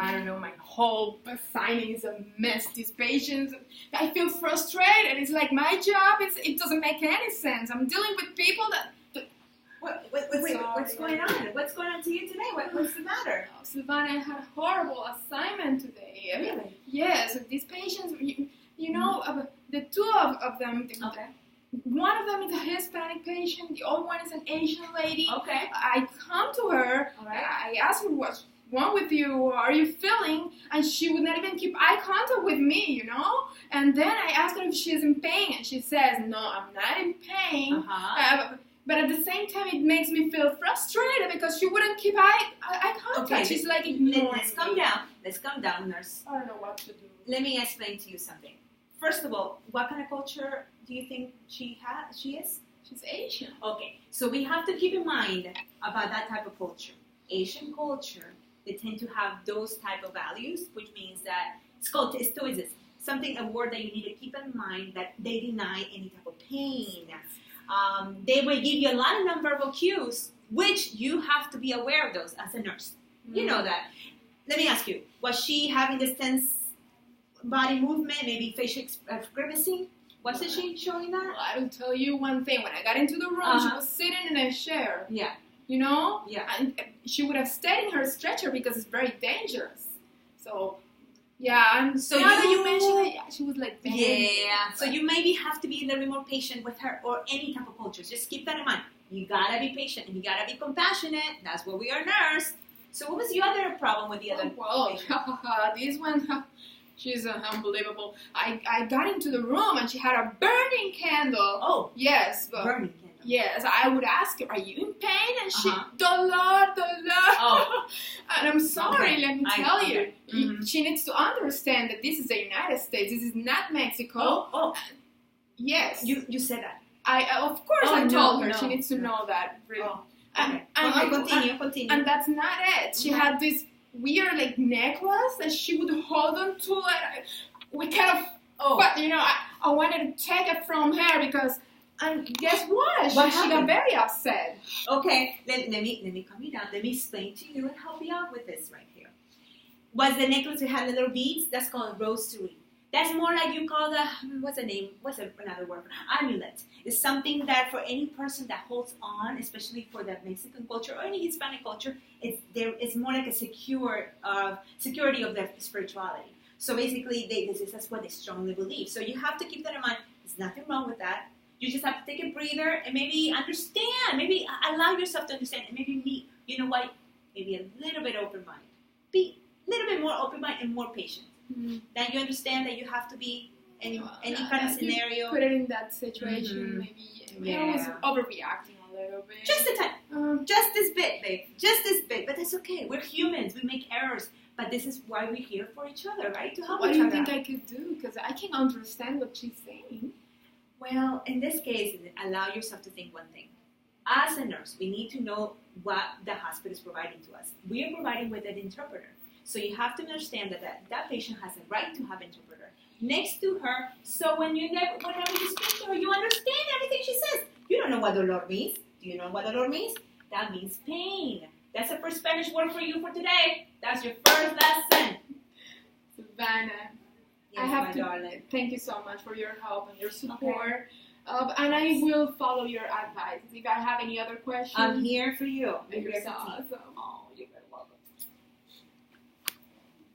I don't know, my whole assignment is a mess. These patients, I feel frustrated. It's like my job, it doesn't make any sense. I'm dealing with people that... What's going on? What's going on to you today? What's the matter? Oh, Silvana, I had a horrible assignment today. Really? Yes, these patients, you know, the two of them, Okay. one of them is a Hispanic patient, the other one is an Asian lady. Okay. I come to her, All right. I ask her, what's wrong with you? How are you feeling? And she would not even keep eye contact with me, you know? And then I ask her if she's in pain, and she says, no, I'm not in pain. Uh-huh. But at the same time, it makes me feel frustrated because she wouldn't keep eye contact. Okay. She's like ignoring Let's calm me. down. Let's calm down, nurse. I don't know what to do. Let me explain to you something. First of all, what kind of culture do you think she is? She's Asian. Okay, so we have to keep in mind about that type of culture. Asian culture, they tend to have those type of values, which means that it's called stoicism. A word that you need to keep in mind, that they deny any type of pain. They will give you a lot of nonverbal cues, which you have to be aware of those as a nurse. You know that. Let me ask you, was she having this tense body movement, maybe facial grimacing? Wasn't she showing that? Well, I will tell you one thing. When I got into the room, she was sitting in a chair. Yeah. You know? Yeah. And she would have stayed in her stretcher because it's very dangerous. So, yeah. And So now that you- you mention it, yeah, she was like, bending. Yeah. So you maybe have to be a little bit more patient with her, or any type of culture. Just keep that in mind. You gotta be patient and you gotta be compassionate. That's what we are, nurse. So what was the other problem with the other patient? This one, she's unbelievable. I got into the room and she had a burning candle. Oh, Yes, but burning candle. yes, I would ask her, are you in pain? And she, Uh-huh. the Lord. Oh. And I'm sorry, Okay. let me I- tell okay. you. Mhm. She needs to understand that this is the United States. This is not Mexico. Oh, Yes. you said that. Of course Oh, I no, told her. no, she needs to no. know that, really. Oh, And, okay. and, Continue. and that's not it. She Okay. had this weird necklace that she would hold on to. We kind of, but you know, I wanted to take it from her because, and guess what? She got happened? very upset. Okay, let me calm you down. Let me explain to you and help you out with this right here. Was the necklace that had the little beads? That's called rosary. That's more like you call the, what's the name? What's another word? Amulet. It's something that for any person that holds on, especially for the Mexican culture or any Hispanic culture, it's more like a security of their spirituality. So basically, that's what they strongly believe. So you have to keep that in mind. There's nothing wrong with that. You just have to take a breather and maybe understand. Maybe allow yourself to understand. And maybe be, you know what? Maybe a little bit open-minded. Be a little bit more open-minded and more patient. Mm-hmm. Then you understand that you have to be in any kind of scenario. Put it in that situation, Mhm. maybe. I was overreacting a little bit. Just a time. Just this bit, babe. Just this bit. But that's okay. We're humans. We make errors. But this is why we're here for each other, right? To help What each do you other. think I could do? Because I can't understand what she's saying. Well, in this case, allow yourself to think one thing. As a nurse, we need to know what the hospital is providing to us. We are providing with an interpreter. So you have to understand that patient has a right to have an interpreter next to her. So whenever you speak to her, you understand everything she says. You don't know what dolor means. Do you know what dolor means? That means pain. That's the first Spanish word for you for today. That's your first lesson. Savannah, Yes, I have my to darling. thank you so much for your help and your support. And I will follow your advice. If I have any other questions, I'm here for you. you're I'm here so for you. awesome.